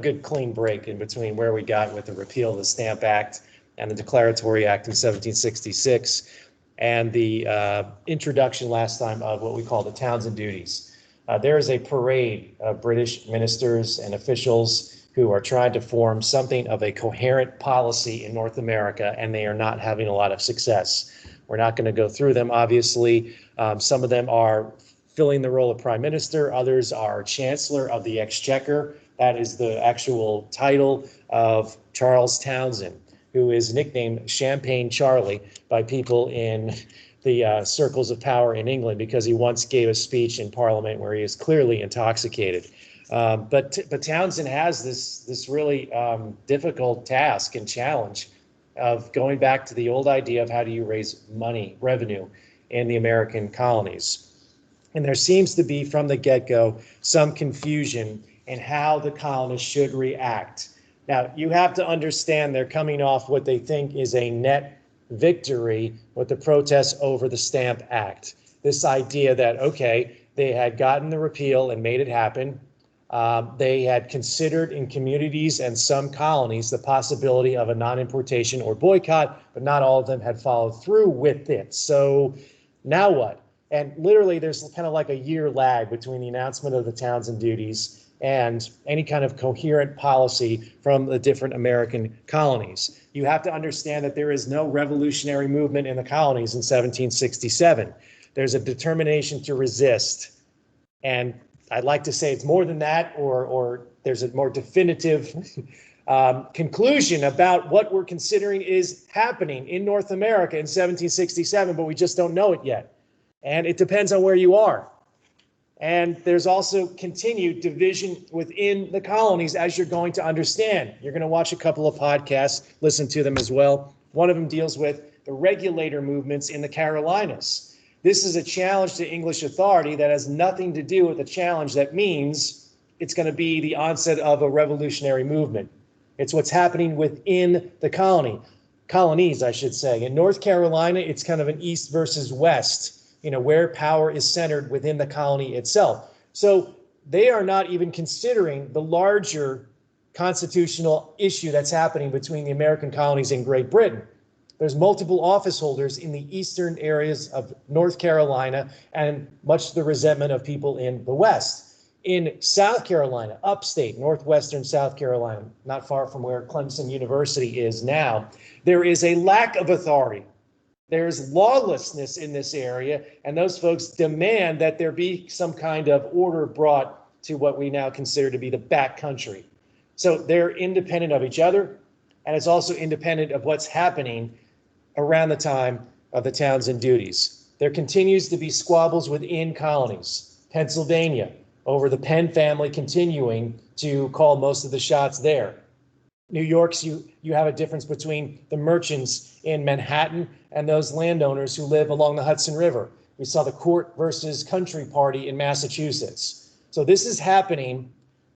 good clean break in between where we got with the repeal of the Stamp Act and the Declaratory Act in 1766 and the introduction last time of what we call the Townshend duties. There is a parade of British ministers and officials who are trying to form something of a coherent policy in North America, and they are not having a lot of success. We're not going to go through them, obviously. Some of them are filling the role of prime minister. Others are chancellor of the exchequer. That is the actual title of Charles Townshend, who is nicknamed Champagne Charlie by people in the circles of power in England because he once gave a speech in Parliament where he is clearly intoxicated. But Townshend has this really difficult task and challenge of going back to the old idea of how do you raise money, revenue in the American colonies. And there seems to be, from the get-go, some confusion in how the colonists should react. Now, you have to understand they're coming off what they think is a net victory with the protests over the Stamp Act. This idea that, okay, they had gotten the repeal and made it happen. They had considered in communities and some colonies the possibility of a non-importation or boycott, but not all of them had followed through with it. So now what? And literally there's kind of like a year lag between the announcement of the Townshend duties and any kind of coherent policy from the different American colonies. You have to understand that there is no revolutionary movement in the colonies in 1767. There's a determination to resist. And I'd like to say it's more than that, or there's a more definitive conclusion about what we're considering is happening in North America in 1767, but we just don't know it yet. And it depends on where you are. And there's also continued division within the colonies, as you're going to understand. You're going to watch a couple of podcasts, listen to them as well. One of them deals with the regulator movements in the Carolinas. This is a challenge to English authority that has nothing to do with a challenge that means it's going to be the onset of a revolutionary movement. It's what's happening within the colonies, I should say. In North Carolina, it's kind of an east versus west, where power is centered within the colony itself. So they are not even considering the larger constitutional issue that's happening between the American colonies and Great Britain. There's multiple office holders in the eastern areas of North Carolina, and much to the resentment of people in the West. In South Carolina, upstate, northwestern South Carolina, not far from where Clemson University is now, there is a lack of authority. There's lawlessness in this area, and those folks demand that there be some kind of order brought to what we now consider to be the back country. So they're independent of each other, and it's also independent of what's happening around the time of the Townshend duties. There continues to be squabbles within colonies. Pennsylvania, over the Penn family continuing to call most of the shots there. New York's, you have a difference between the merchants in Manhattan and those landowners who live along the Hudson River. We saw the court versus country party in Massachusetts. So this is happening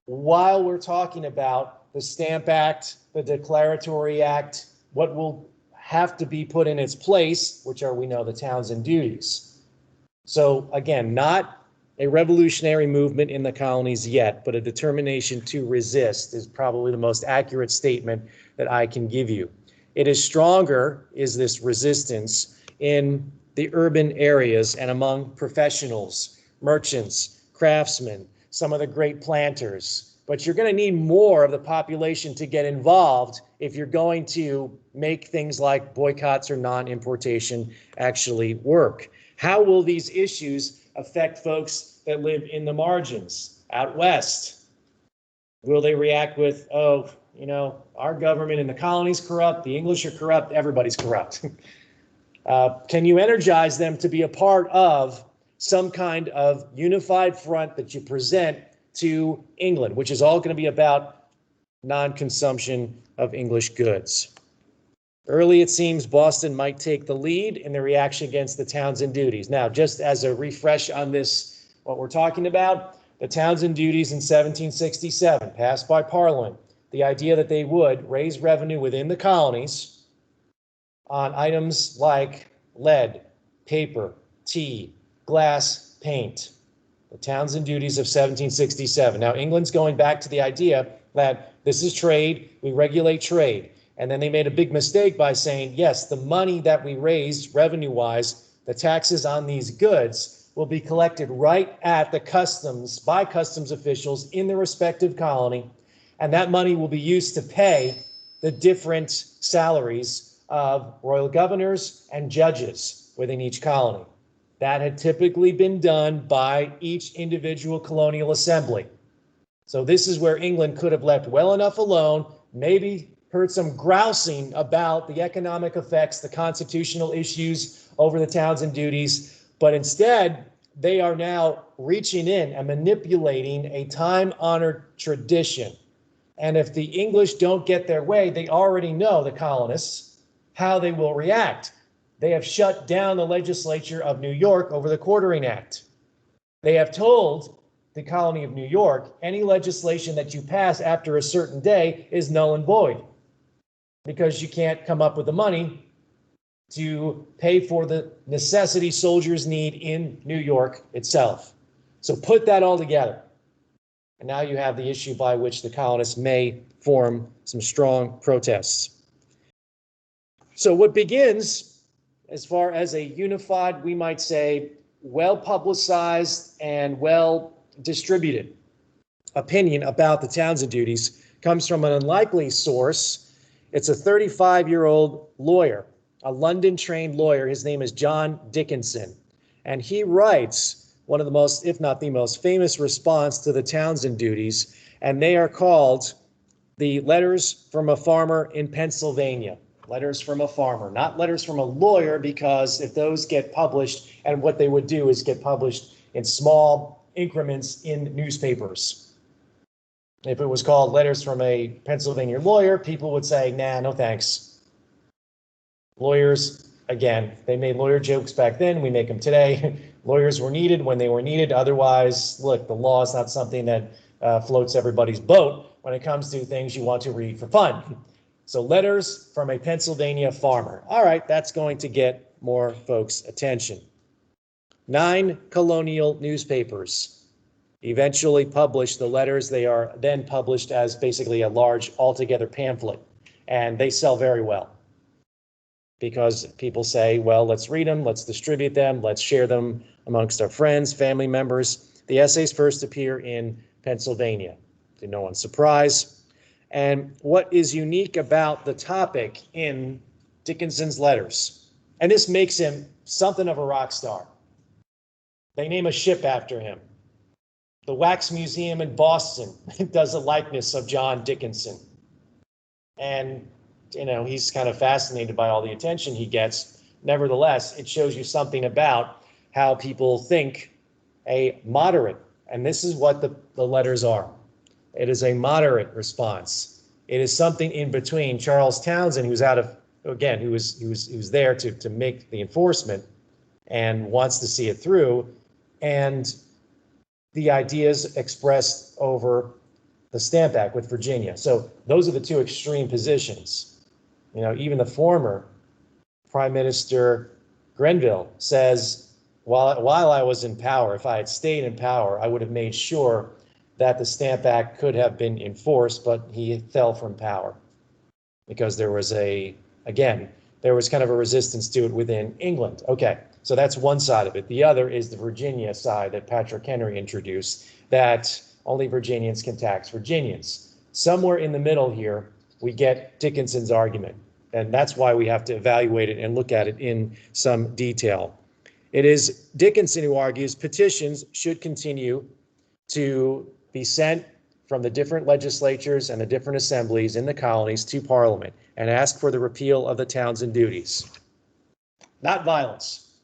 while we're talking about the Stamp Act, the Declaratory Act, what will have to be put in its place, which are, we know, the Townshend duties. So again, not a revolutionary movement in the colonies yet, but a determination to resist is probably the most accurate statement that I can give you. It is stronger, is this resistance, in the urban areas and among professionals, merchants, craftsmen, some of the great planters. But you're going to need more of the population to get involved if you're going to make things like boycotts or non-importation actually work. How will these issues affect folks that live in the margins out west? Will they react with, oh, our government in the colonies corrupt, the English are corrupt, everybody's corrupt? Can you energize them to be a part of some kind of unified front that you present to England, which is all going to be about non-consumption of English goods? Early, it seems Boston might take the lead in the reaction against the Townshend duties. Now, just as a refresh on this, what we're talking about, the Townshend duties in 1767, passed by Parliament, the idea that they would raise revenue within the colonies on items like lead, paper, tea, glass, paint. The Townshend duties of 1767. Now, England's going back to the idea that This is trade. We regulate trade. And then they made a big mistake by saying, yes, the money that we raised revenue-wise, the taxes on these goods will be collected right at the customs by customs officials in the respective colony. And that money will be used to pay the different salaries of royal governors and judges within each colony. That had typically been done by each individual colonial assembly. So this is where England could have left well enough alone, maybe heard some grousing about the economic effects, the constitutional issues over the Townshend duties, but instead they are now reaching in and manipulating a time-honored tradition. And if the English don't get their way, they already know, the colonists, how they will react. They have shut down the legislature of New York over the Quartering Act. They have told the colony of New York, any legislation that you pass after a certain day is null and void, because you can't come up with the money to pay for the necessity soldiers need in New York itself. So put that all together. And now you have the issue by which the colonists may form some strong protests. So what begins, as far as a unified, we might say, well-publicized and well-distributed opinion about the Townshend duties, comes from an unlikely source. It's a 35-year-old lawyer, a London-trained lawyer. His name is John Dickinson. And he writes one of the most, if not the most, famous response to the Townshend duties, and they are called the Letters from a Farmer in Pennsylvania. Letters from a farmer, not letters from a lawyer, because if those get published, and what they would do is get published in small increments in newspapers. If it was called Letters from a Pennsylvania Lawyer, people would say, nah, no thanks. Lawyers, again, they made lawyer jokes back then, we make them today. Lawyers were needed when they were needed. Otherwise, look, the law is not something that floats everybody's boat when it comes to things you want to read for fun. So Letters from a Pennsylvania Farmer. All right, that's going to get more folks' attention. 9 colonial newspapers eventually published the letters. They are then published as basically a large altogether pamphlet, and they sell very well because people say, well, let's read them, let's distribute them, let's share them amongst our friends, family members. The essays first appear in Pennsylvania, to no one's surprise. And what is unique about the topic in Dickinson's letters, and this makes him something of a rock star. They name a ship after him. The Wax Museum in Boston does a likeness of John Dickinson. And, you know, he's kind of fascinated by all the attention he gets. Nevertheless, it shows you something about how people think a moderate, and this is what the letters are. It is a moderate response. It is something in between Charles Townshend, who's out of, again, who was there to make the enforcement and wants to see it through, and the ideas expressed over the Stamp Act with Virginia. So those are the two extreme positions. You know, even the former Prime Minister Grenville says, while I was in power, if I had stayed in power, I would have made sure that the Stamp Act could have been enforced, but he fell from power because there was there was kind of a resistance to it within England. Okay, so that's one side of it. The other is the Virginia side that Patrick Henry introduced, that only Virginians can tax Virginians. Somewhere in the middle here, we get Dickinson's argument, and that's why we have to evaluate it and look at it in some detail. It is Dickinson who argues petitions should continue to be sent from the different legislatures and the different assemblies in the colonies to Parliament and ask for the repeal of the Townshend duties. Not violence,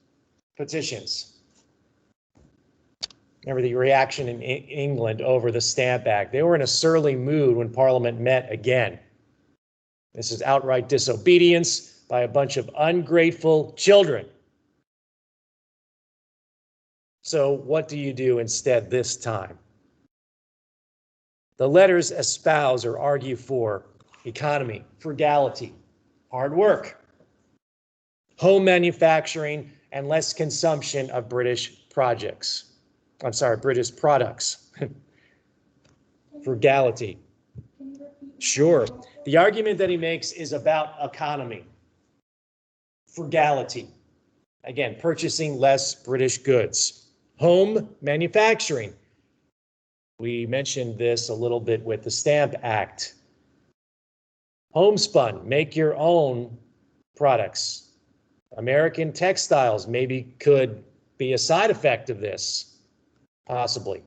petitions. Remember the reaction in England over the Stamp Act. They were in a surly mood when Parliament met again. This is outright disobedience by a bunch of ungrateful children. So what do you do instead this time? The letters espouse or argue for economy, frugality, hard work, home manufacturing, and less consumption of British products. Frugality. Sure. The argument that he makes is about economy, frugality. Again, purchasing less British goods. Home manufacturing. We mentioned this a little bit with the Stamp Act. Homespun, make your own products. American textiles maybe could be a side effect of this, possibly.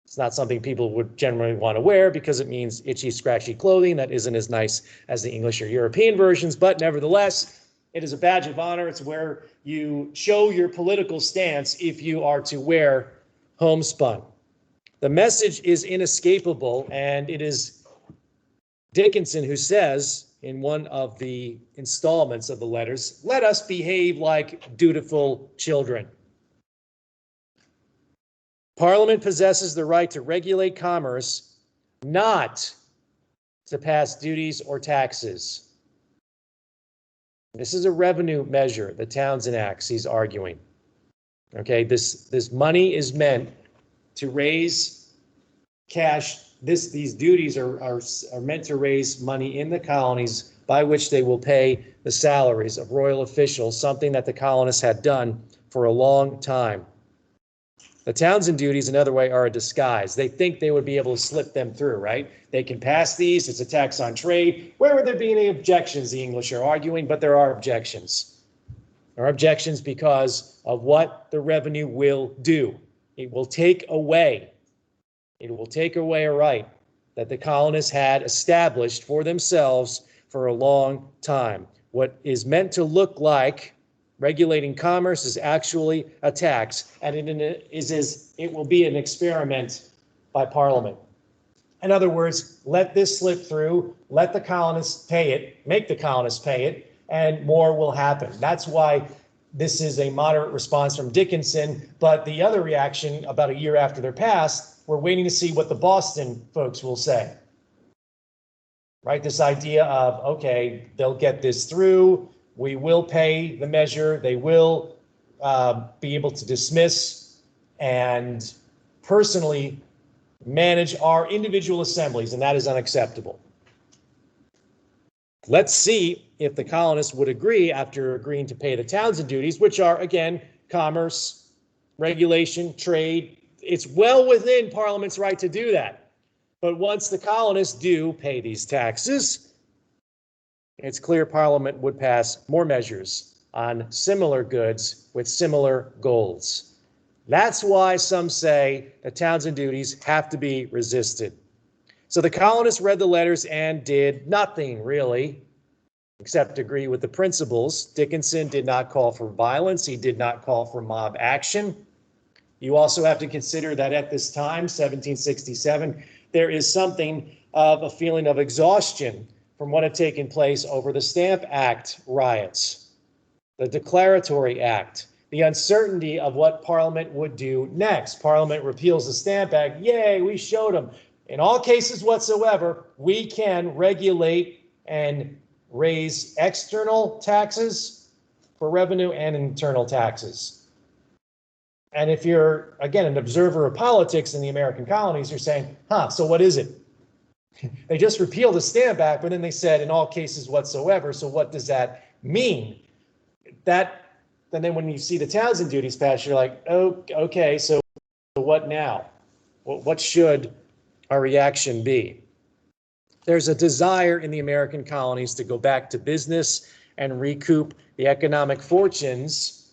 It's not something people would generally want to wear because it means itchy, scratchy clothing that isn't as nice as the English or European versions, but nevertheless, it is a badge of honor. It's where you show your political stance if you are to wear homespun. The message is inescapable, and it is Dickinson who says in one of the installments of the letters, "Let us behave like dutiful children." Parliament possesses the right to regulate commerce, not to pass duties or taxes. This is a revenue measure, the Townshend Acts, he's arguing. Okay, this money is meant to raise cash. These duties are meant to raise money in the colonies by which they will pay the salaries of royal officials, something that the colonists had done for a long time. The Townshend duties, another way, are a disguise. They think they would be able to slip them through, right? They can pass these. It's a tax on trade. Where would there be any objections, the English are arguing? But there are objections. There are objections because of what the revenue will do. It will take away a right that the colonists had established for themselves for a long time. What is meant to look like regulating commerce is actually a tax, and it will be an experiment by Parliament. In other words, let this slip through, let the colonists pay it, make the colonists pay it, and more will happen. That's why this is a moderate response from Dickinson, but the other reaction about a year after they're passed, we're waiting to see what the Boston folks will say. Right? This idea of, okay, they'll get this through, we will pay the measure, they will be able to dismiss and personally manage our individual assemblies, and that is unacceptable. Let's see if the colonists would agree after agreeing to pay the Townshend duties, which are, again, commerce, regulation, trade. It's well within Parliament's right to do that. But once the colonists do pay these taxes, it's clear Parliament would pass more measures on similar goods with similar goals. That's why some say the Townshend duties have to be resisted. So the colonists read the letters and did nothing, really, except agree with the principles. Dickinson did not call for violence. He did not call for mob action. You also have to consider that at this time, 1767, there is something of a feeling of exhaustion from what had taken place over the Stamp Act riots, the Declaratory Act, the uncertainty of what Parliament would do next. Parliament repeals the Stamp Act. Yay, we showed them. In all cases whatsoever, we can regulate and raise external taxes for revenue and internal taxes. And if you're, again, an observer of politics in the American colonies, you're saying, so what is it? They just repealed the Stamp Act, but then they said in all cases whatsoever. So what does that mean? And then when you see the Townshend duties passed, you're like, oh, okay, so what now? What should our reaction be? There's a desire in the American colonies to go back to business and recoup the economic fortunes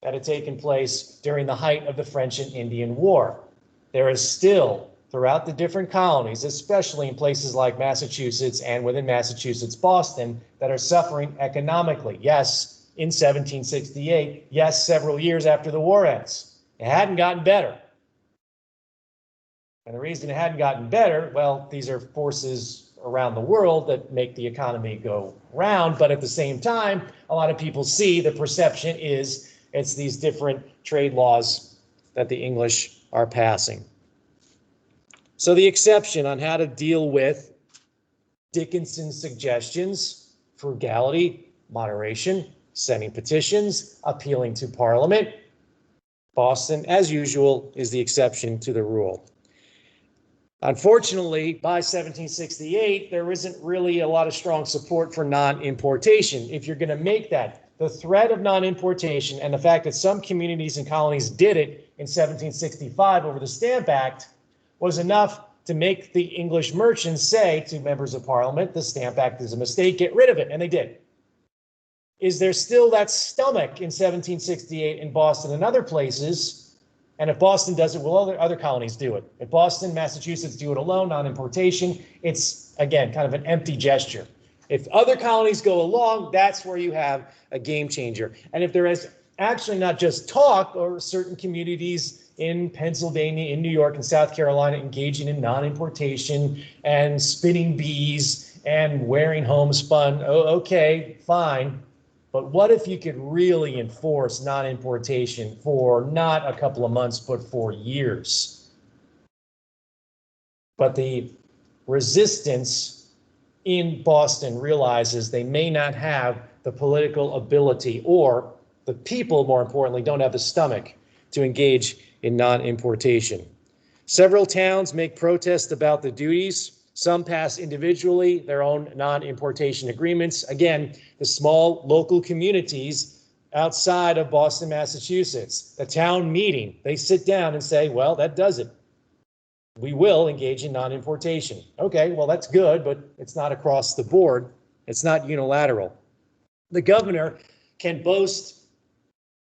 that had taken place during the height of the French and Indian War. There is still, throughout the different colonies, especially in places like Massachusetts and within Massachusetts, Boston, that are suffering economically. Yes, in 1768, yes, several years after the war ends. It hadn't gotten better. And the reason it hadn't gotten better, well, these are forces around the world that make the economy go round, but at the same time, a lot of people see the perception is it's these different trade laws that the English are passing. So the exception on how to deal with Dickinson's suggestions, frugality, moderation, sending petitions, appealing to Parliament, Boston, as usual, is the exception to the rule. Unfortunately, by 1768, there isn't really a lot of strong support for non-importation. If you're going to make that, the threat of non-importation and the fact that some communities and colonies did it in 1765 over the Stamp Act was enough to make the English merchants say to members of Parliament, the Stamp Act is a mistake, get rid of it, and they did. Is there still that stomach in 1768 in Boston and other places? And if Boston does it, will other colonies do it? If Boston, Massachusetts do it alone, non-importation, it's, again, kind of an empty gesture. If other colonies go along, that's where you have a game changer. And if there is actually not just talk, or certain communities in Pennsylvania, in New York, and South Carolina engaging in non-importation and spinning bees and wearing homespun, okay, fine. But what if you could really enforce non-importation for not a couple of months, but for years? But the resistance in Boston realizes they may not have the political ability, or the people, more importantly, don't have the stomach to engage in non-importation. Several towns make protests about the duties. Some pass individually their own non-importation agreements. Again, the small local communities outside of Boston, Massachusetts, the town meeting, they sit down and say, well, that does it. We will engage in non-importation. Okay, well, that's good, but it's not across the board. It's not unilateral. The governor can boast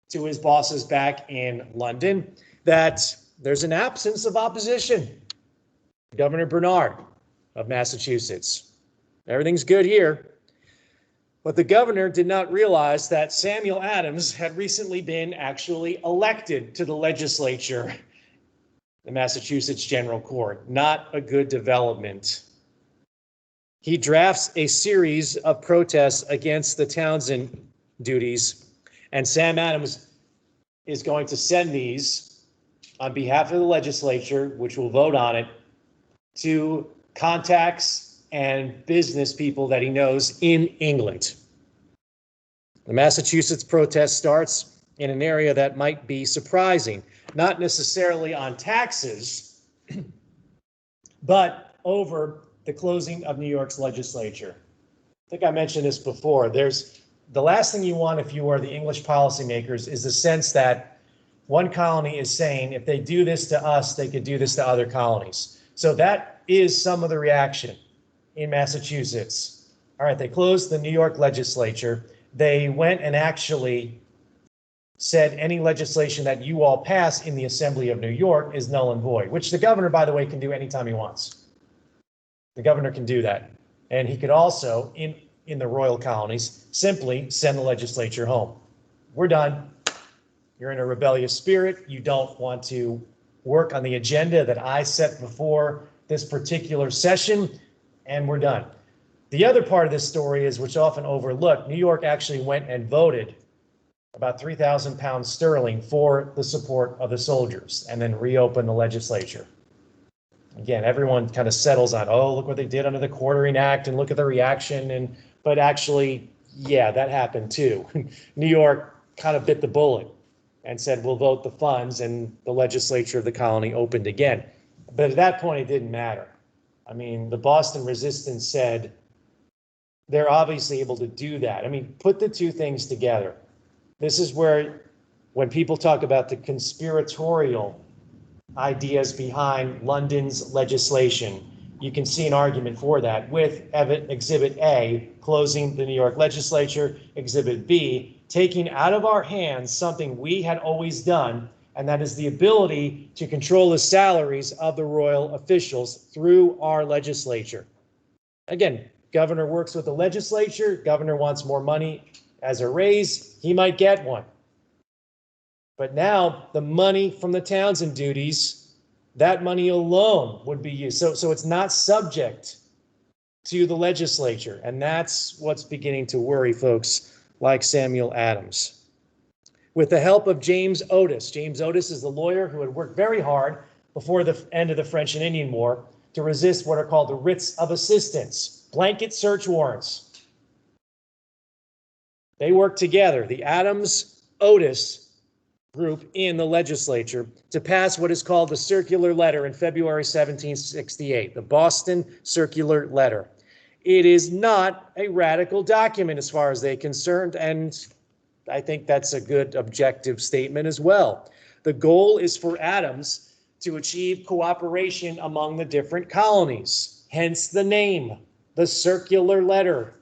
to his bosses back in London that there's an absence of opposition. Governor Bernard of Massachusetts. Everything's good here. But the governor did not realize that Samuel Adams had recently been actually elected to the legislature, the Massachusetts General Court. Not a good development. He drafts a series of protests against the Townshend duties, and Sam Adams is going to send these on behalf of the legislature, which will vote on it, to contacts and business people that he knows in England. The Massachusetts protest starts in an area that might be surprising, not necessarily on taxes, but over the closing of New York's legislature. I think I mentioned this before. The last thing you want if you are the English policymakers is the sense that one colony is saying, if they do this to us, they could do this to other colonies. So that is some of the reaction in Massachusetts. All right, they closed the New York legislature. They went and actually said any legislation that you all pass in the Assembly of New York is null and void, which the governor, by the way, can do anytime he wants. The governor can do that. And he could also, in the royal colonies, simply send the legislature home. We're done. You're in a rebellious spirit. You don't want to work on the agenda that I set before this particular session, and we're done. The other part of this story is, which often overlooked, New York actually went and voted about 3,000 pounds sterling for the support of the soldiers, and then reopened the legislature. Again, everyone kind of settles on, oh, look what they did under the Quartering Act, and look at the reaction, but actually, yeah, that happened too. New York kind of bit the bullet and said, we'll vote the funds, and the legislature of the colony opened again. But at that point, it didn't matter. I mean, the Boston resistance said, they're obviously able to do that. I mean, put the two things together. This is where, when people talk about the conspiratorial ideas behind London's legislation, you can see an argument for that with Exhibit A, closing the New York legislature, Exhibit B, taking out of our hands something we had always done, and that is the ability to control the salaries of the royal officials through our legislature. Again, governor works with the legislature. Governor wants more money as a raise. He might get one. But now the money from the Townshend duties, that money alone would be used. So it's not subject to the legislature. And that's what's beginning to worry folks like Samuel Adams. With the help of James Otis. James Otis is the lawyer who had worked very hard before the end of the French and Indian War to resist what are called the writs of assistance, blanket search warrants. They worked together. The Adams-Otis group in the legislature to pass what is called the Circular Letter in February 1768, the Boston Circular Letter. It is not a radical document as far as they're concerned, and I think that's a good objective statement as well. The goal is for Adams to achieve cooperation among the different colonies, hence the name, the Circular Letter.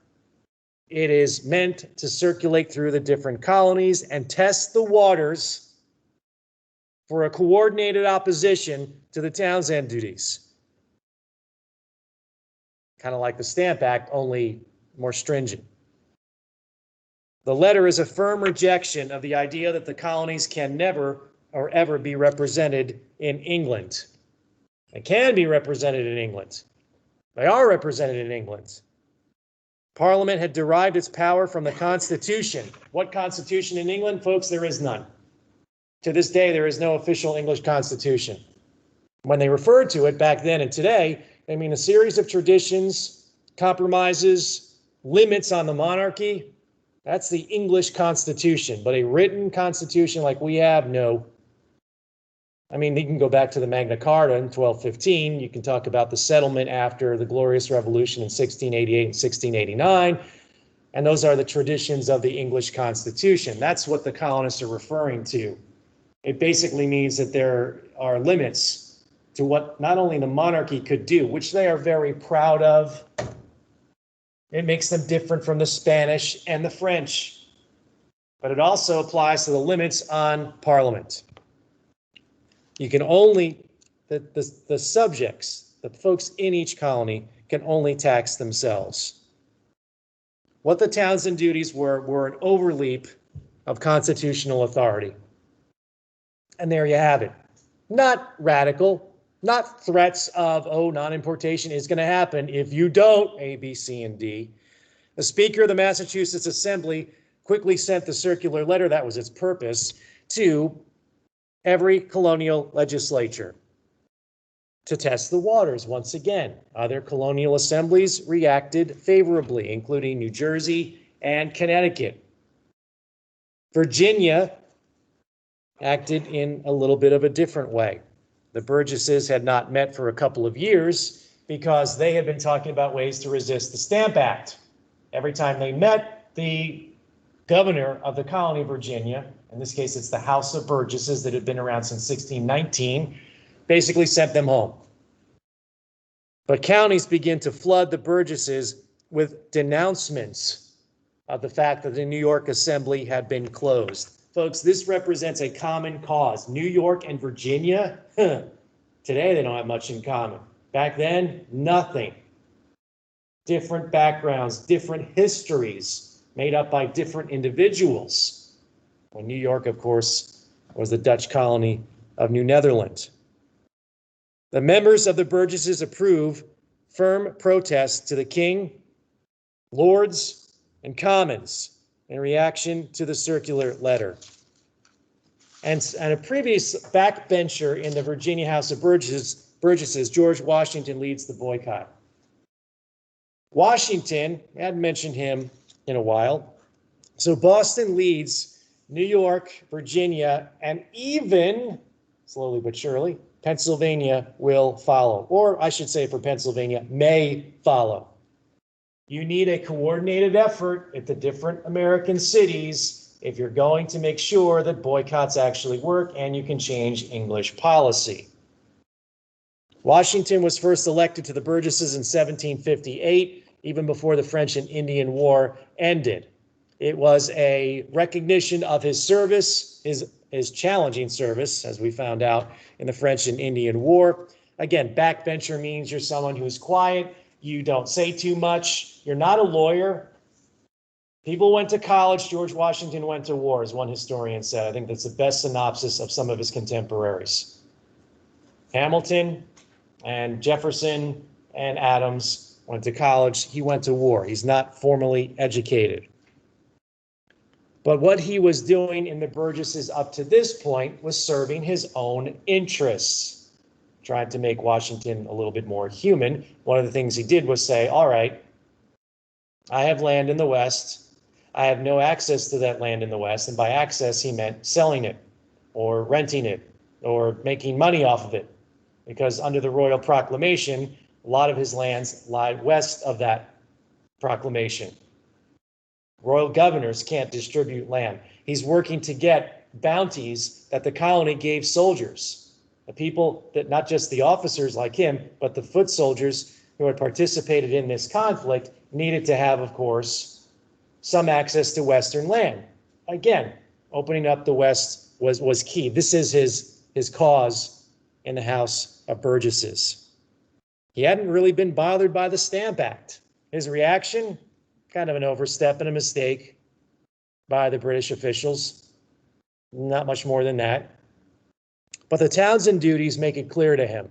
It is meant to circulate through the different colonies and test the waters for a coordinated opposition to the Townshend duties. Kind of like the Stamp Act, only more stringent. The letter is a firm rejection of the idea that the colonies can never or ever be represented in England. They can be represented in England. They are represented in England. Parliament had derived its power from the Constitution. What Constitution in England? Folks, there is none. To this day, there is no official English Constitution. When they referred to it back then and today, they mean a series of traditions, compromises, limits on the monarchy. That's the English Constitution. But a written Constitution like we have, no. I mean, you can go back to the Magna Carta in 1215. You can talk about the settlement after the Glorious Revolution in 1688 and 1689. And those are the traditions of the English Constitution. That's what the colonists are referring to. It basically means that there are limits to what not only the monarchy could do, which they are very proud of. It makes them different from the Spanish and the French. But it also applies to the limits on Parliament. You can only, the subjects, the folks in each colony, can only tax themselves. What the Townshend duties were an overleap of constitutional authority. And there you have it. Not radical, not threats of, oh, non-importation is going to happen if you don't, A, B, C, and D. The Speaker of the Massachusetts Assembly quickly sent the circular letter, that was its purpose, to every colonial legislature to test the waters once again. Other colonial assemblies reacted favorably, including New Jersey and Connecticut. Virginia acted in a little bit of a different way. The Burgesses had not met for a couple of years because they had been talking about ways to resist the Stamp Act. Every time they met, the governor of the colony of Virginia, in this case it's the House of Burgesses that had been around since 1619, basically sent them home. But counties begin to flood the Burgesses with denouncements of the fact that the New York Assembly had been closed. Folks, this represents a common cause. New York and Virginia, today they don't have much in common. Back then, nothing. Different backgrounds, different histories made up by different individuals. When New York, of course, was the Dutch colony of New Netherland. The members of the Burgesses approve firm protests to the King, Lords, and Commons in reaction to the circular letter. And a previous backbencher in the Virginia House of Burgesses, George Washington, leads the boycott. Washington, I hadn't mentioned him in a while. So Boston leads New York, Virginia, and even, slowly but surely, Pennsylvania will follow. Or I should say for Pennsylvania, may follow. You need a coordinated effort at the different American cities if you're going to make sure that boycotts actually work and you can change English policy. Washington was first elected to the Burgesses in 1758, even before the French and Indian War ended. It was a recognition of his service, his challenging service, as we found out in the French and Indian War. Again, backbencher means you're someone who's quiet, you don't say too much, you're not a lawyer. People went to college, George Washington went to war, as one historian said. I think that's the best synopsis of some of his contemporaries. Hamilton and Jefferson and Adams went to college, he went to war. He's not formally educated. But what he was doing in the Burgesses up to this point was serving his own interests, trying to make Washington a little bit more human. One of the things he did was say, all right, I have land in the West. I have no access to that land in the West. And by access, he meant selling it. or renting it or making money off of it, because under the royal proclamation, a lot of his lands lie west of that proclamation. Royal governors can't distribute land. He's working to get bounties that the colony gave soldiers, the people that, not just the officers like him, but the foot soldiers who had participated in this conflict needed to have, of course, some access to Western land. Again, opening up the West was key. This is his cause in the House of Burgesses. He hadn't really been bothered by the Stamp Act. His reaction, kind of an overstep and a mistake by the British officials. Not much more than that. But the Townshend duties make it clear to him.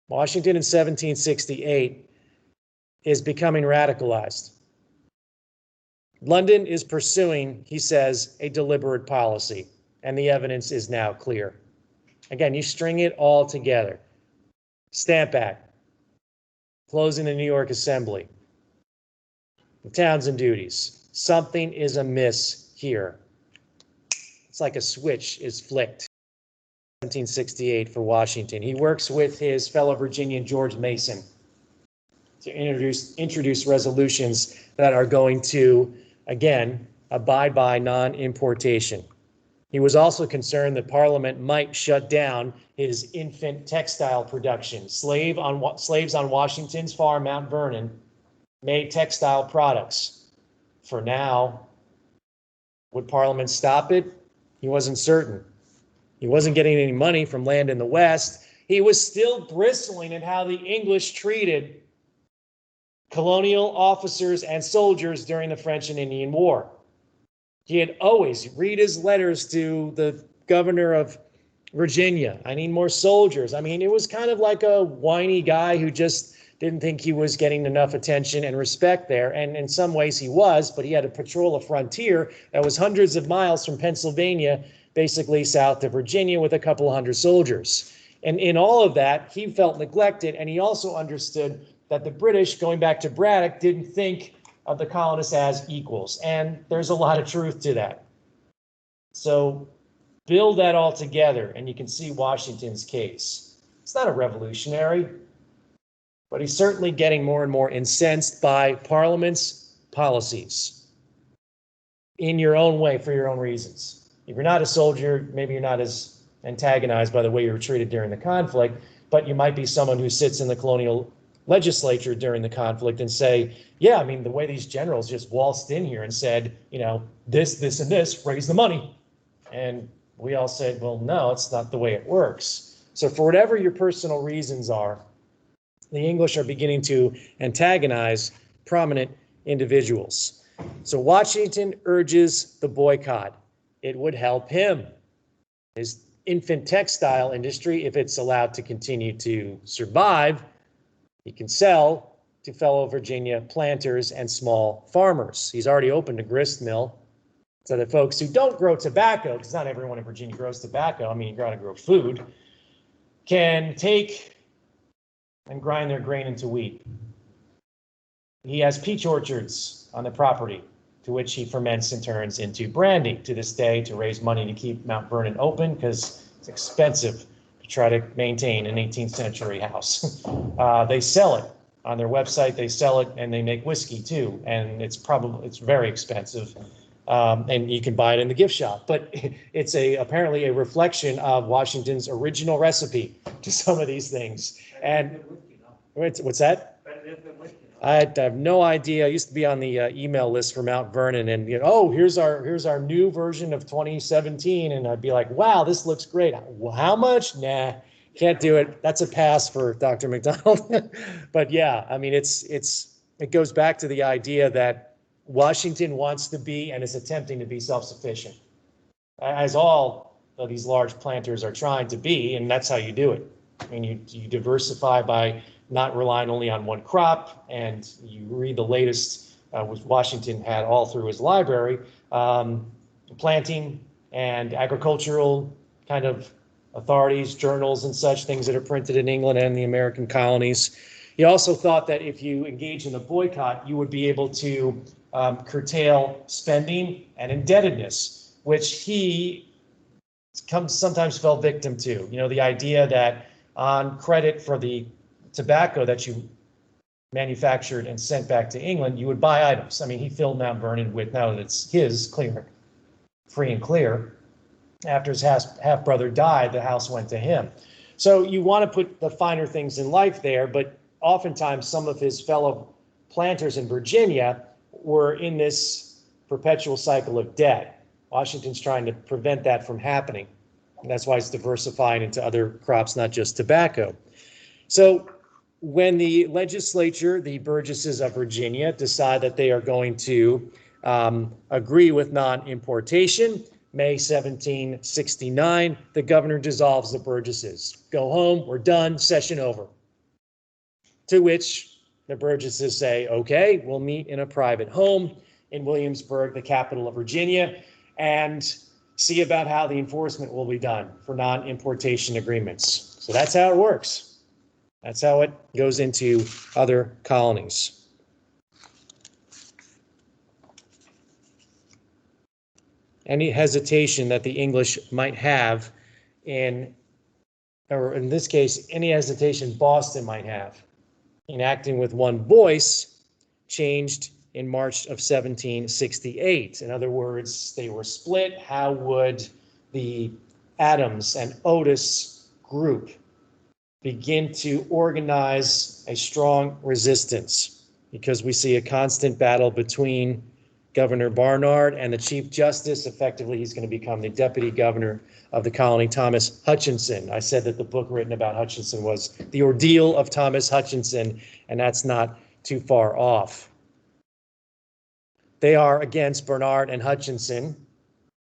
Washington in 1768 is becoming radicalized. London is pursuing, he says, a deliberate policy, and the evidence is now clear. Again, you string it all together. Stamp Act, closing the New York Assembly, the Townshend duties. Something is amiss here. It's like a switch is flicked. 1768 for Washington. He works with his fellow Virginian George Mason to introduce resolutions that are going to, again, abide by non-importation. He was also concerned that Parliament might shut down his infant textile production. Slaves on Washington's farm, Mount Vernon, made textile products. For now, would Parliament stop it? He wasn't certain. He wasn't getting any money from land in the West. He was still bristling at how the English treated colonial officers and soldiers during the French and Indian War. He had always read his letters to the governor of Virginia. I need more soldiers. I mean, it was kind of like a whiny guy who just didn't think he was getting enough attention and respect there. And in some ways he was, but he had to patrol a frontier that was hundreds of miles from Pennsylvania, basically south to Virginia, with a couple of hundred soldiers. And in all of that, he felt neglected, and he also understood that the British, going back to Braddock, didn't think of the colonists as equals. And there's a lot of truth to that. So build that all together, and you can see Washington's case. It's not a revolutionary, but he's certainly getting more and more incensed by Parliament's policies in your own way, for your own reasons. If you're not a soldier, maybe you're not as antagonized by the way you were treated during the conflict, but you might be someone who sits in the colonial legislature during the conflict and say, yeah, I mean, the way these generals just waltzed in here and said, you know, this, and this, raise the money. And we all said, well, no, it's not the way it works. So for whatever your personal reasons are, the English are beginning to antagonize prominent individuals. So Washington urges the boycott. It would help him. His infant textile industry, if it's allowed to continue to survive, he can sell to fellow Virginia planters and small farmers. He's already opened a grist mill so that folks who don't grow tobacco, because not everyone in Virginia grows tobacco, I mean, you gotta grow food, can take and grind their grain into wheat. He has peach orchards on the property, to which he ferments and turns into brandy to this day to raise money to keep Mount Vernon open, because it's expensive to try to maintain an 18th century house. They sell it on their website. They sell it, and they make whiskey too, and it's very expensive. And you can buy it in the gift shop, but it's apparently a reflection of Washington's original recipe to some of these things. And what's that? I have no idea. I used to be on the email list for Mount Vernon, and oh, here's our new version of 2017, and I'd be like, wow, this looks great. Well, how much? Nah, can't do it. That's a pass for Dr. McDonald. But yeah, I mean, it goes back to the idea that Washington wants to be and is attempting to be self-sufficient, as all of these large planters are trying to be, and that's how you do it. I mean, you diversify by not relying only on one crop, and you read the latest, which Washington had all through his library, planting and agricultural kind of authorities, journals and such, things that are printed in England and the American colonies. He also thought that if you engage in a boycott, you would be able to curtail spending and indebtedness, which he sometimes fell victim to. You know, the idea that on credit for the tobacco that you manufactured and sent back to England, you would buy items. I mean, he filled Mount Vernon with, now that it's his, clear, free and clear. After his half-brother died, the house went to him. So you want to put the finer things in life there, but oftentimes some of his fellow planters in Virginia were in this perpetual cycle of debt. Washington's trying to prevent that from happening. And that's why it's diversifying into other crops, not just tobacco. So when the legislature, the Burgesses of Virginia, decide that they are going to agree with non-importation, May 1769, the governor dissolves the Burgesses. Go home, we're done, session over. To which the Burgesses say, okay, we'll meet in a private home in Williamsburg, the capital of Virginia, and see about how the enforcement will be done for non-importation agreements. So that's how it works. That's how it goes into other colonies. Any hesitation that the English might have or in this case, any hesitation Boston might have in acting with one voice changed in March of 1768. In other words, they were split. How would the Adams and Otis group begin to organize a strong resistance? Because we see a constant battle between Governor Barnard and the Chief Justice. Effectively, he's going to become the deputy governor of the colony, Thomas Hutchinson. I said that the book written about Hutchinson was The Ordeal of Thomas Hutchinson, and that's not too far off. They are against Barnard and Hutchinson,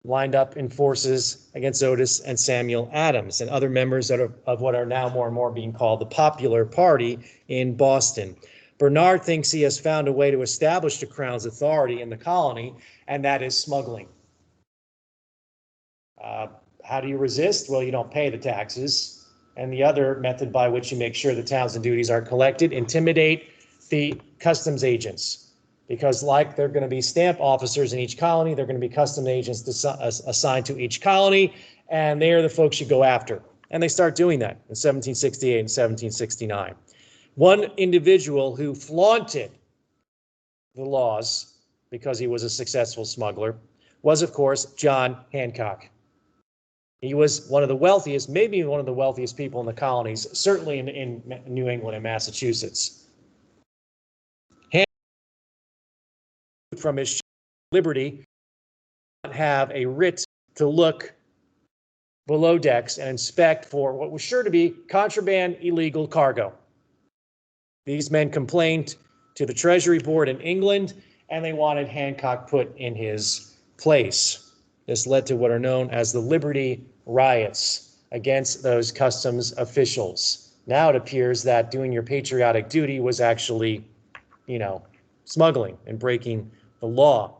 lined up in forces against Otis and Samuel Adams and other members of what are now more and more being called the Popular Party in Boston. Barnard thinks he has found a way to establish the Crown's authority in the colony, and that is smuggling. How do you resist? Well, you don't pay the taxes. And the other method by which you make sure the Townshend duties are collected, intimidate the customs agents. Because like they're going to be stamp officers in each colony, they're going to be customs agents assigned to each colony, and they are the folks you go after. And they start doing that in 1768 and 1769. One individual who flaunted the laws because he was a successful smuggler was, of course, John Hancock. He was one of the wealthiest, maybe one of the wealthiest people in the colonies, certainly in New England and Massachusetts. Hancock, from his liberty, did not have a writ to look below decks and inspect for what was sure to be contraband illegal cargo. These men complained to the Treasury Board in England, and they wanted Hancock put in his place. This led to what are known as the Liberty Riots against those customs officials. Now it appears that doing your patriotic duty was actually, smuggling and breaking the law.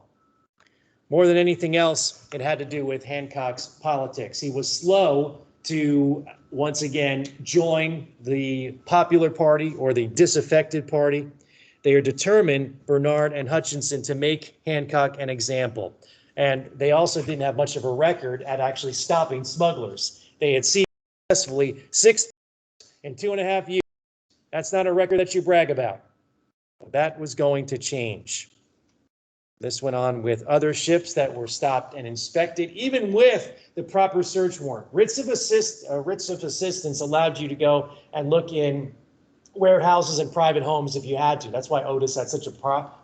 More than anything else, it had to do with Hancock's politics. He was slow to once again join the Popular Party or the disaffected party. They are determined, Barnard and Hutchinson, to make Hancock an example. And they also didn't have much of a record at actually stopping smugglers. They had seized successfully 6 in 2.5 years. That's not a record that you brag about. That was going to change. This went on with other ships that were stopped and inspected, even with the proper search warrant. Writs of assistance allowed you to go and look in warehouses and private homes if you had to. That's why Otis had such a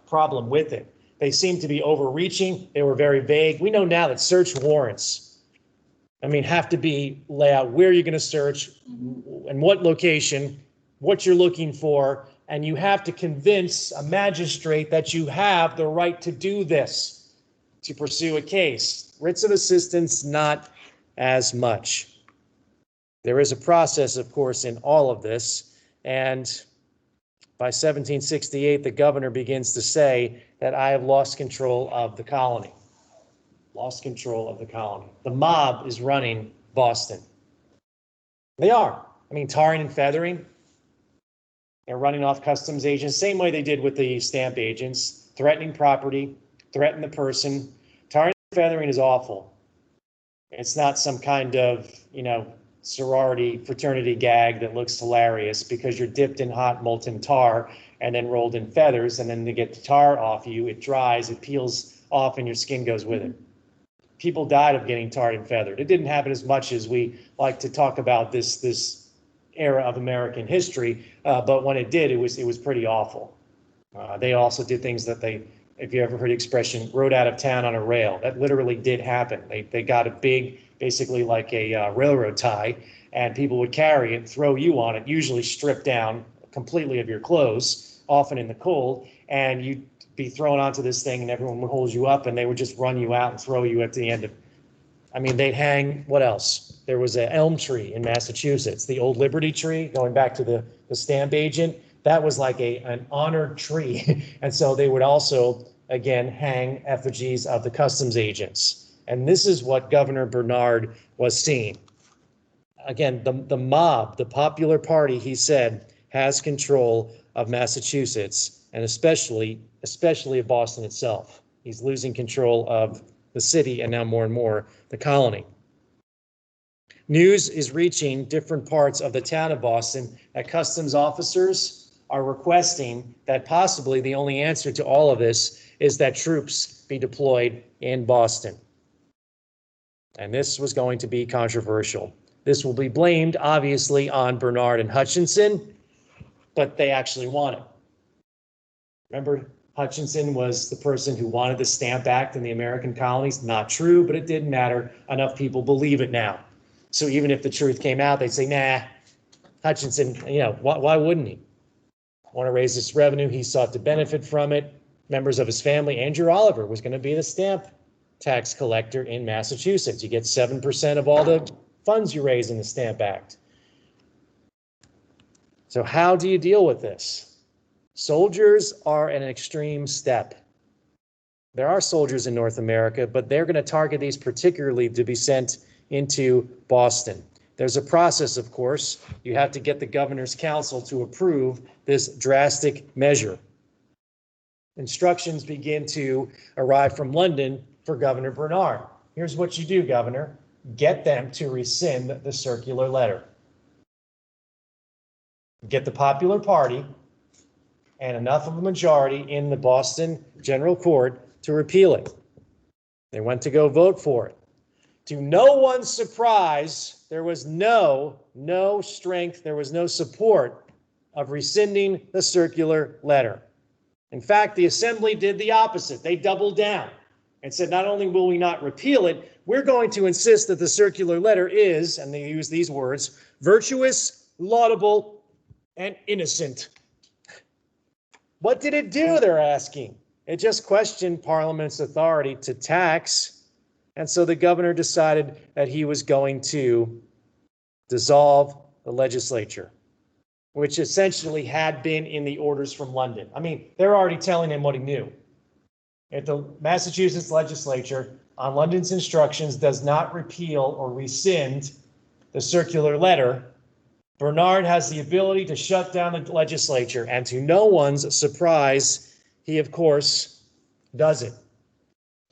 problem with it. They seemed to be overreaching. They were very vague. We know now that search warrants, have to be lay out where you're going to search and what location, what you're looking for, and you have to convince a magistrate that you have the right to do this, to pursue a case. Writs of assistance, not as much. There is a process, of course, in all of this, and by 1768, the governor begins to say that I have lost control of the colony. Lost control of the colony. The mob is running Boston. They are. Tarring and feathering. They're running off customs agents, same way they did with the stamp agents, threatening property, threaten the person. Tarring and feathering is awful. It's not some kind of, sorority, fraternity gag that looks hilarious because you're dipped in hot molten tar and then rolled in feathers, and then to get the tar off you, it dries, it peels off, and your skin goes with it. People died of getting tarred and feathered. It didn't happen as much as we like to talk about this era of American history, but when it did, it was pretty awful. They also did things that if you ever heard the expression, rode out of town on a rail. That literally did happen. They got a big, basically like a railroad tie, and people would carry it, throw you on it, usually stripped down completely of your clothes, often in the cold, and you'd be thrown onto this thing, and everyone would hold you up, and they would just run you out and throw you at the end of. I mean, they'd hang. What else? There was an elm tree in Massachusetts, the old Liberty tree, going back to the stamp agent. That was like an honored tree. And so they would also, again, hang effigies of the customs agents. And this is what Governor Bernard was seeing. Again, the mob, the popular party, he said, has control of Massachusetts, and especially of Boston itself. He's losing control of the city, and now more and more the colony. News is reaching different parts of the town of Boston that customs officers are requesting that possibly the only answer to all of this is that troops be deployed in Boston. And this was going to be controversial. This will be blamed, obviously, on Bernard and Hutchinson, but they actually want it. Remember, Hutchinson was the person who wanted the Stamp Act in the American colonies. Not true, but it didn't matter. Enough people believe it now. So even if the truth came out, they'd say, nah, Hutchinson, why wouldn't he? Want to raise this revenue. He sought to benefit from it. Members of his family, Andrew Oliver was going to be the stamp tax collector in Massachusetts. You get 7% of all the funds you raise in the Stamp Act. So how do you deal with this? Soldiers are an extreme step. There are soldiers in North America, but they're going to target these particularly to be sent into Boston. There's a process, of course. You have to get the governor's council to approve this drastic measure. Instructions begin to arrive from London for Governor Bernard. Here's what you do, Governor. Get them to rescind the circular letter. Get the popular party and enough of a majority in the Boston General Court to repeal it. They went to go vote for it. To no one's surprise, there was no strength, there was no support of rescinding the circular letter. In fact, the Assembly did the opposite. They doubled down and said, not only will we not repeal it, we're going to insist that the circular letter is, and they use these words, virtuous, laudable, and innocent. What did it do, they're asking? It just questioned Parliament's authority to tax. And so the governor decided that he was going to dissolve the legislature, which essentially had been in the orders from London. I mean, they're already telling him what he knew. If the Massachusetts legislature, on London's instructions, does not repeal or rescind the circular letter, Bernard has the ability to shut down the legislature. And to no one's surprise, he, of course, does it.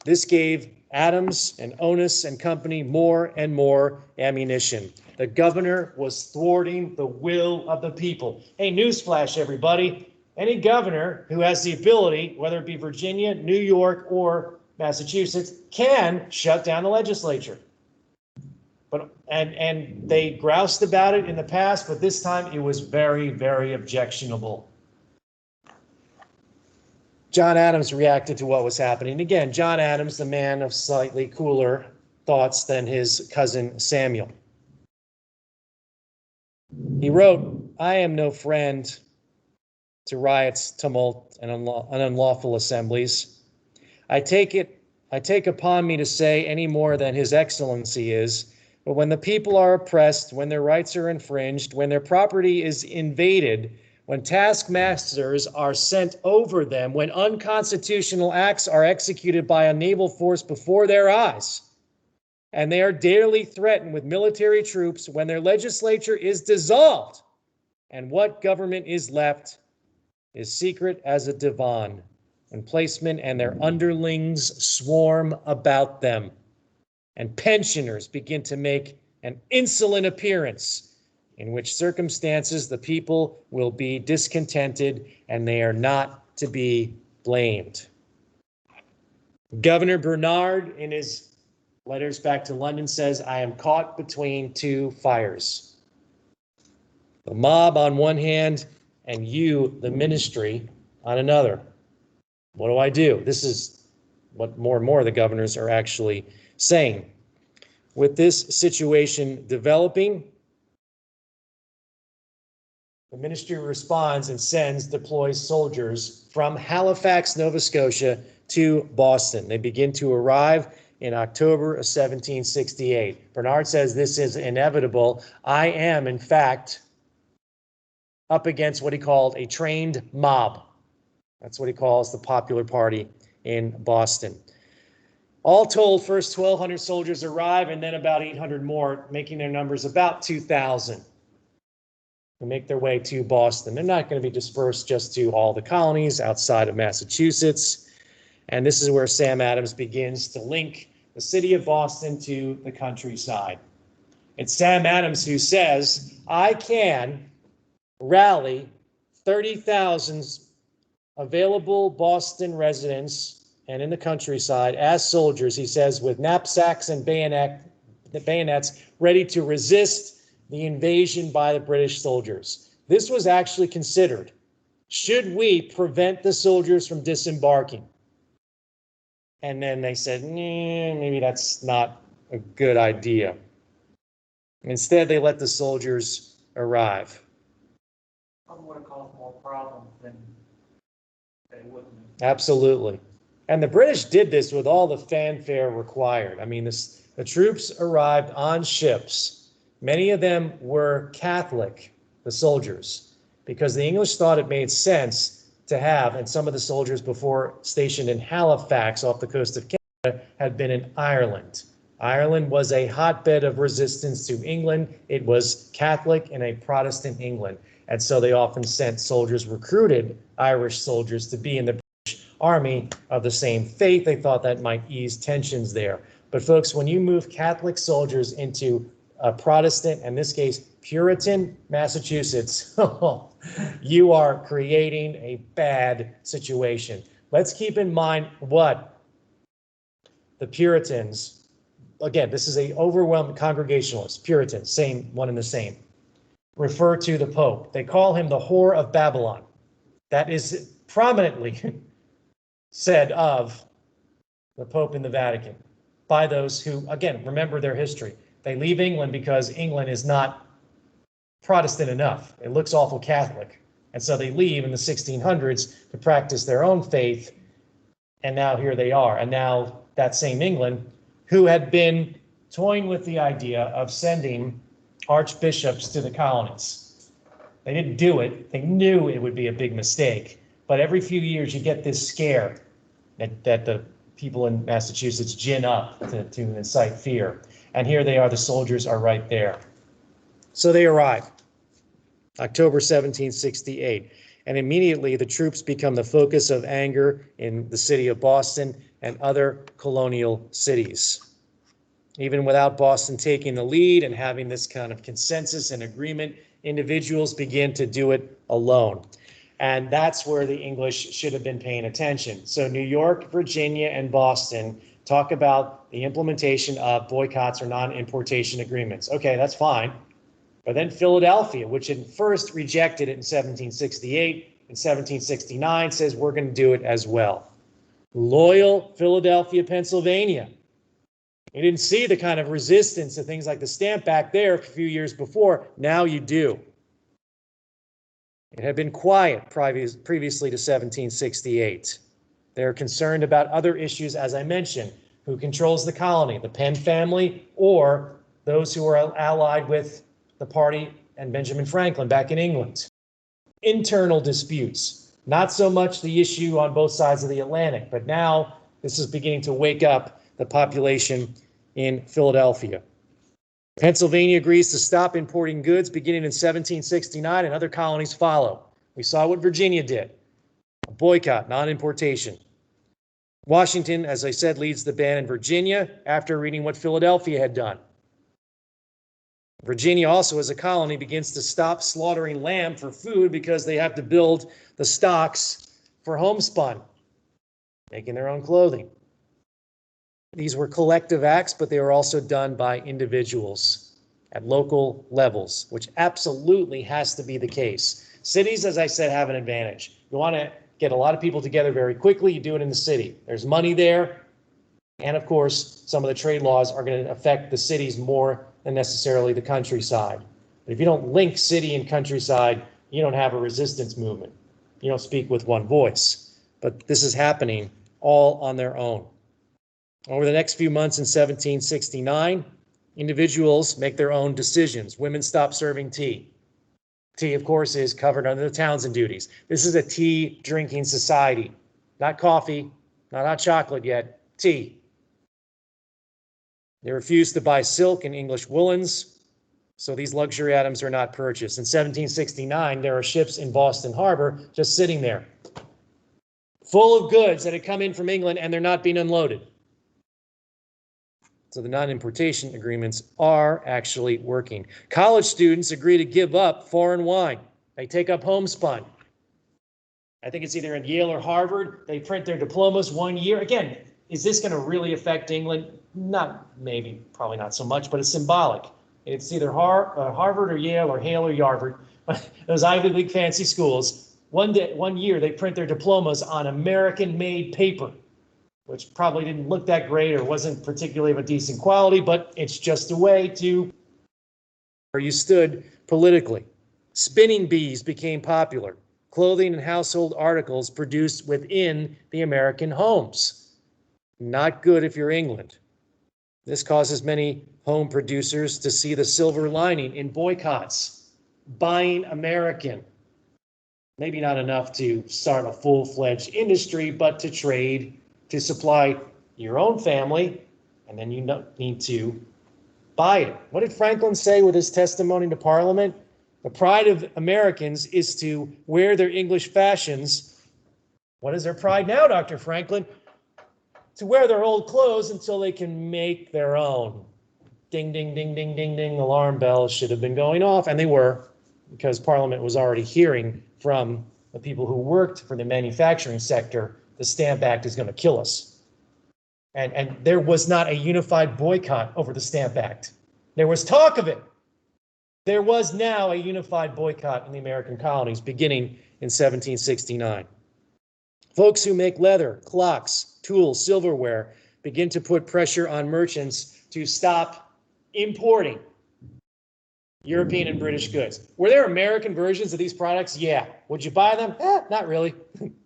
This gave Adams and Onus and company more and more ammunition. The governor was thwarting the will of the people. Hey, newsflash, everybody. Any governor who has the ability, whether it be Virginia, New York, or Massachusetts, can shut down the legislature. And they groused about it in the past, but this time it was very, very objectionable. John Adams reacted to what was happening. Again, John Adams, the man of slightly cooler thoughts than his cousin Samuel. He wrote, I am no friend to riots, tumult, and unlawful assemblies. I take upon me to say any more than His Excellency is, but when the people are oppressed, when their rights are infringed, when their property is invaded, when taskmasters are sent over them, when unconstitutional acts are executed by a naval force before their eyes, and they are daily threatened with military troops, when their legislature is dissolved, and what government is left is secret as a divan, when placemen and their underlings swarm about them. and pensioners begin to make an insolent appearance, in which circumstances the people will be discontented and they are not to be blamed. Governor Bernard, in his letters back to London, says, I am caught between two fires. The mob on one hand, and you, the ministry, on another. What do I do? This is what more and more the governors are actually saying. With this situation developing, the ministry responds and deploys soldiers from Halifax, Nova Scotia to Boston. They begin to arrive in October of 1768. Bernard says this is inevitable. I am, in fact, up against what he called a trained mob. That's what he calls the Popular Party in Boston. All told, first 1,200 soldiers arrive, and then about 800 more, making their numbers about 2,000 who make their way to Boston. They're not going to be dispersed just to all the colonies outside of Massachusetts. And this is where Sam Adams begins to link the city of Boston to the countryside. It's Sam Adams who says, I can rally 30,000 available Boston residents and in the countryside as soldiers, he says, with knapsacks and bayonets ready to resist the invasion by the British soldiers. This was actually considered. Should we prevent the soldiers from disembarking? And then they said, maybe that's not a good idea. Instead, they let the soldiers arrive. Probably would have caused more problems than they wouldn't have. Absolutely. And the British did this with all the fanfare required. I mean, the troops arrived on ships. Many of them were Catholic, the soldiers, because the English thought it made sense to have, and some of the soldiers before stationed in Halifax off the coast of Canada had been in Ireland. Ireland was a hotbed of resistance to England. It was Catholic in a Protestant England. And so they often sent soldiers, recruited Irish soldiers to be in the British Army of the same faith. They thought that might ease tensions there. But folks, when you move Catholic soldiers into a Protestant, in this case, Puritan Massachusetts, you are creating a bad situation. Let's keep in mind what the Puritans, again, this is a overwhelming Congregationalist, Puritans, same one and the same, refer to the Pope. They call him the whore of Babylon. That is prominently said of the Pope in the Vatican by those who, again, remember their history. They leave England because England is not Protestant enough. It looks awful Catholic. And so they leave in the 1600s to practice their own faith. And now here they are. And now that same England, who had been toying with the idea of sending archbishops to the colonies. They didn't do it. They knew it would be a big mistake. But every few years you get this scare that the people in Massachusetts gin up to incite fear. And here they are, the soldiers are right there. So they arrive, October 1768. And immediately the troops become the focus of anger in the city of Boston and other colonial cities. Even without Boston taking the lead and having this kind of consensus and agreement, individuals begin to do it alone. And that's where the English should have been paying attention. So New York, Virginia, and Boston talk about the implementation of boycotts or non-importation agreements. Okay, that's fine. But then Philadelphia, which had first rejected it in 1768, in 1769 says we're going to do it as well. Loyal Philadelphia, Pennsylvania. You didn't see the kind of resistance to things like the stamp back there a few years before. Now you do. It had been quiet previously to 1768. They're concerned about other issues, as I mentioned. Who controls the colony, the Penn family or those who are allied with the party and Benjamin Franklin back in England? Internal disputes, not so much the issue on both sides of the Atlantic, but now this is beginning to wake up the population in Philadelphia. Pennsylvania agrees to stop importing goods beginning in 1769, and other colonies follow. We saw what Virginia did, a boycott, non-importation. Washington, as I said, leads the ban in Virginia after reading what Philadelphia had done. Virginia also, as a colony, begins to stop slaughtering lamb for food because they have to build the stocks for homespun, making their own clothing. These were collective acts, but they were also done by individuals at local levels, which absolutely has to be the case. Cities, as I said, have an advantage. You want to get a lot of people together very quickly, you do it in the city. There's money there, and of course, some of the trade laws are going to affect the cities more than necessarily the countryside. But if you don't link city and countryside, you don't have a resistance movement. You don't speak with one voice. But this is happening all on their own. Over the next few months in 1769, individuals make their own decisions. Women stop serving tea. Tea, of course, is covered under the Townshend duties. This is a tea drinking society. Not coffee, not hot chocolate yet, tea. They refuse to buy silk and English woolens, so these luxury items are not purchased. In 1769, there are ships in Boston Harbor just sitting there, full of goods that had come in from England, and they're not being unloaded. So the non-importation agreements are actually working. College students agree to give up foreign wine. They take up homespun. I think it's either in Yale or Harvard. They print their diplomas 1 year. Again, is this going to really affect England? Not maybe, probably not so much, but it's symbolic. It's either Harvard or Yale or Hale or Yarvard, those Ivy League fancy schools. 1 year they print their diplomas on American-made paper, which probably didn't look that great or wasn't particularly of a decent quality, but it's just a way to where you stood politically. Spinning bees became popular. Clothing and household articles produced within the American homes. Not good if you're England. This causes many home producers to see the silver lining in boycotts, buying American. Maybe not enough to start a full-fledged industry, but to trade, to supply your own family, and then you need to buy it. What did Franklin say with his testimony to Parliament? The pride of Americans is to wear their English fashions. What is their pride now, Dr. Franklin? To wear their old clothes until they can make their own. Ding, ding, ding, ding, ding, ding. Alarm bells should have been going off, and they were, because Parliament was already hearing from the people who worked for the manufacturing sector, the Stamp Act is going to kill us. And there was not a unified boycott over the Stamp Act. There was talk of it. There was now a unified boycott in the American colonies beginning in 1769. Folks who make leather, clocks, tools, silverware begin to put pressure on merchants to stop importing European and British goods. Were there American versions of these products? Yeah. Would you buy them? Not really.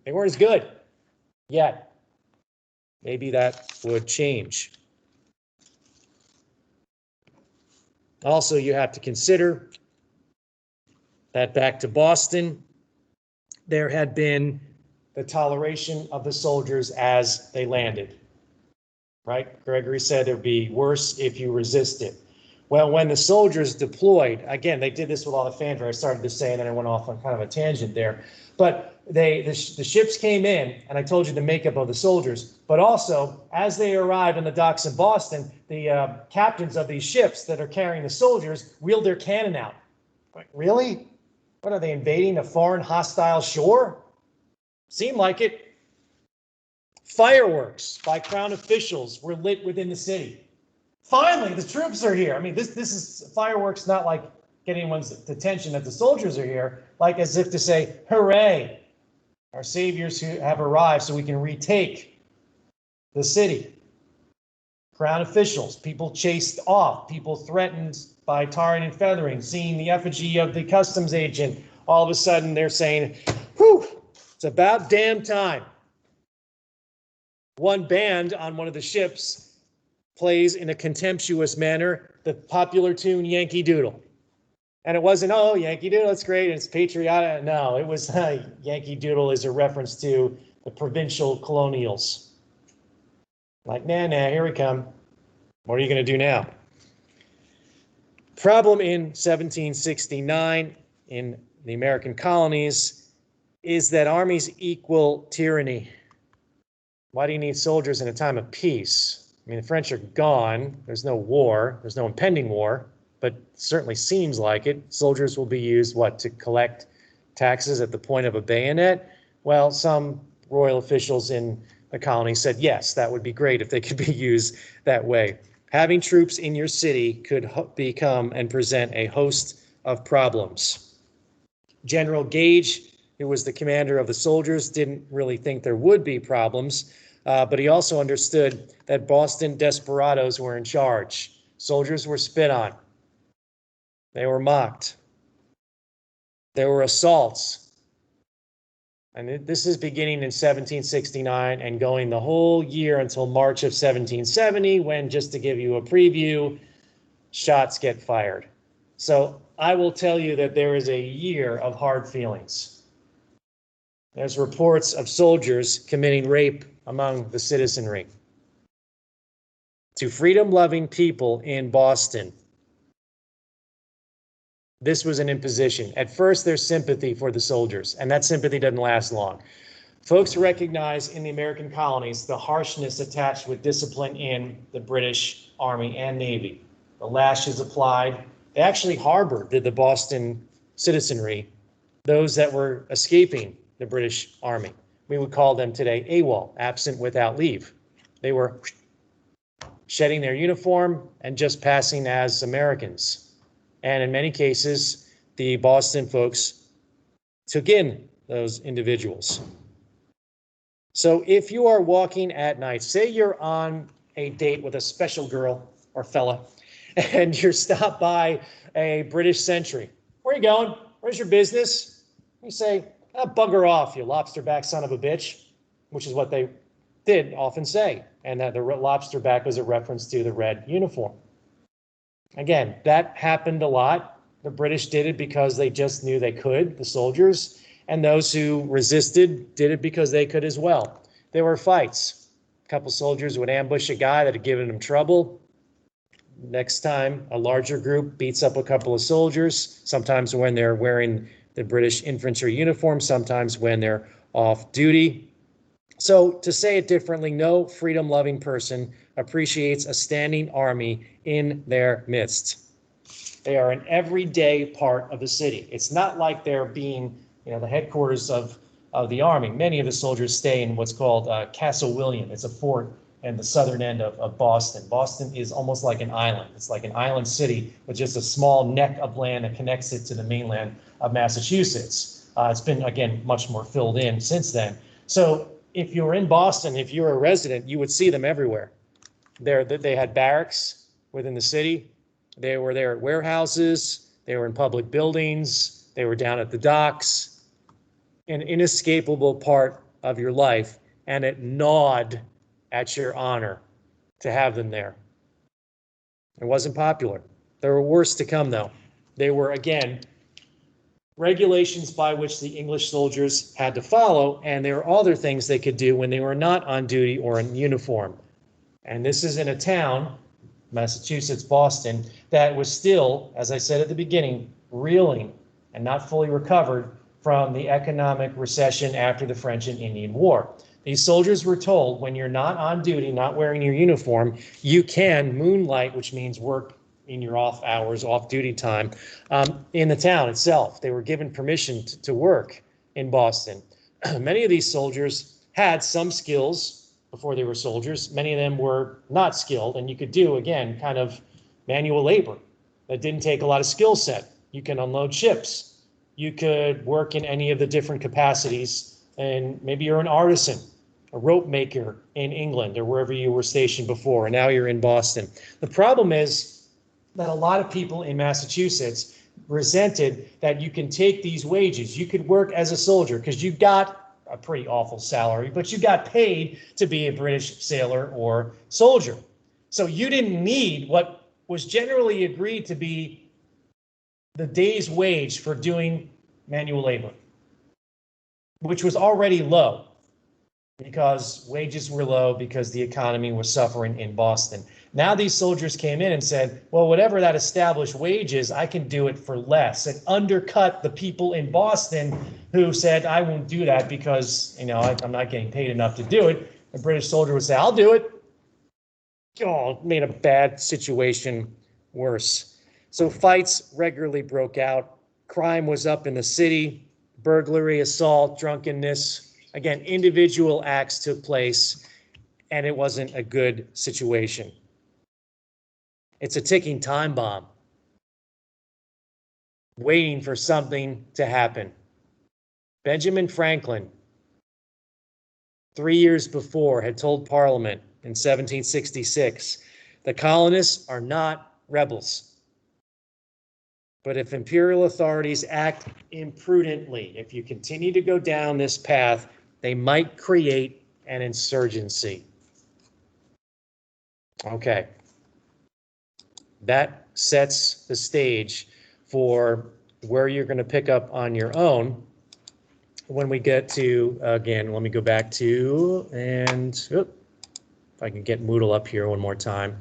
They weren't as good yet. Maybe that would change. Also, you have to consider that back to Boston, there had been the toleration of the soldiers as they landed, right? Gregory said it would be worse if you resisted. Well, when the soldiers deployed, again, they did this with all the fanfare. I started to say, and then I went off on kind of a tangent there. But the ships came in, and I told you the makeup of the soldiers. But also, as they arrived in the docks in Boston, the captains of these ships that are carrying the soldiers wheeled their cannon out. Like, really? What, are they invading a foreign hostile shore? Seemed like it. Fireworks by Crown officials were lit within the city. Finally, the troops are here. I mean, this is fireworks, not like getting anyone's attention that the soldiers are here, like as if to say, hooray, our saviors who have arrived so we can retake the city. Crown officials, people chased off, people threatened by tarring and feathering, seeing the effigy of the customs agent. All of a sudden, they're saying, whew, it's about damn time. One band on one of the ships plays in a contemptuous manner the popular tune Yankee Doodle. And it wasn't, oh, Yankee Doodle, that's great, it's patriotic. No, it was Yankee Doodle is a reference to the provincial colonials. Like, nah, here we come. What are you going to do now? Problem in 1769 in the American colonies is that armies equal tyranny. Why do you need soldiers in a time of peace? I mean, the French are gone. There's no war. There's no impending war, but it certainly seems like it. Soldiers will be used, what, to collect taxes at the point of a bayonet? Well, some royal officials in the colony said, yes, that would be great if they could be used that way. Having troops in your city could become and present a host of problems. General Gage, who was the commander of the soldiers, didn't really think there would be problems, but he also understood that Boston desperados were in charge. Soldiers were spit on. They were mocked. There were assaults. And this is beginning in 1769 and going the whole year until March of 1770, when, just to give you a preview, shots get fired. So I will tell you that there is a year of hard feelings. There's reports of soldiers committing rape among the citizenry. To freedom-loving people in Boston, this was an imposition. At first, there's sympathy for the soldiers, and that sympathy doesn't last long. Folks recognize in the American colonies the harshness attached with discipline in the British Army and Navy. The lashes applied. They actually harbored the Boston citizenry, those that were escaping the British Army. We would call them today AWOL, absent without leave. They were shedding their uniform and just passing as Americans. And in many cases, the Boston folks took in those individuals. So if you are walking at night, say you're on a date with a special girl or fella, and you're stopped by a British sentry. Where are you going? Where's your business? You say, oh, bugger off, you lobster-back son of a bitch, which is what they did often say, and that the lobster-back was a reference to the red uniform. Again, that happened a lot. The British did it because they just knew they could, the soldiers, and those who resisted did it because they could as well. There were fights. A couple soldiers would ambush a guy that had given them trouble. Next time, a larger group beats up a couple of soldiers, sometimes when they're wearing the British infantry uniform, sometimes when they're off duty. So to say it differently, no freedom-loving person appreciates a standing army in their midst. They are an everyday part of the city. It's not like they're being, the headquarters of the army. Many of the soldiers stay in what's called Castle William. It's a fort in the southern end of Boston. Boston is almost like an island. It's like an island city with just a small neck of land that connects it to the mainland of Massachusetts. It's been, again, much more filled in since then. So if you're in Boston, if you're a resident, you would see them everywhere. They had barracks within the city. They were there at warehouses. They were in public buildings. They were down at the docks. An inescapable part of your life, and it gnawed at your honor to have them there. It wasn't popular. There were worse to come, though. They were, again, regulations by which the English soldiers had to follow, and there were other things they could do when they were not on duty or in uniform. And this is in a town, Massachusetts, Boston, that was still, as I said at the beginning, reeling and not fully recovered from the economic recession after the French and Indian War. These soldiers were told, when you're not on duty, not wearing your uniform, you can moonlight, which means work in your off hours, off duty time, in the town itself. They were given permission to work in Boston. Many of these soldiers had some skills before they were soldiers. Many of them were not skilled, and you could do, again, kind of manual labor that didn't take a lot of skill set. You can unload ships. You could work in any of the different capacities, and maybe you're an artisan, a rope maker in England or wherever you were stationed before, and now you're in Boston. The problem is that a lot of people in Massachusetts resented that you can take these wages. You could work as a soldier because you got a pretty awful salary, but you got paid to be a British sailor or soldier. So you didn't need what was generally agreed to be the day's wage for doing manual labor, which was already low because wages were low because the economy was suffering in Boston. Now these soldiers came in and said, well, whatever that established wage is, I can do it for less, and undercut the people in Boston who said, I won't do that because, I'm not getting paid enough to do it. a British soldier would say, I'll do it. Oh, it made a bad situation worse. So fights regularly broke out. Crime was up in the city, burglary, assault, drunkenness. Again, individual acts took place, and it wasn't a good situation. It's a ticking time bomb, waiting for something to happen. Benjamin Franklin, 3 years before, had told Parliament in 1766, the colonists are not rebels. But if imperial authorities act imprudently, if you continue to go down this path, they might create an insurgency. Okay. That sets the stage for where you're going to pick up on your own when we get to, again, let me go back to, and if I can get Moodle up here one more time.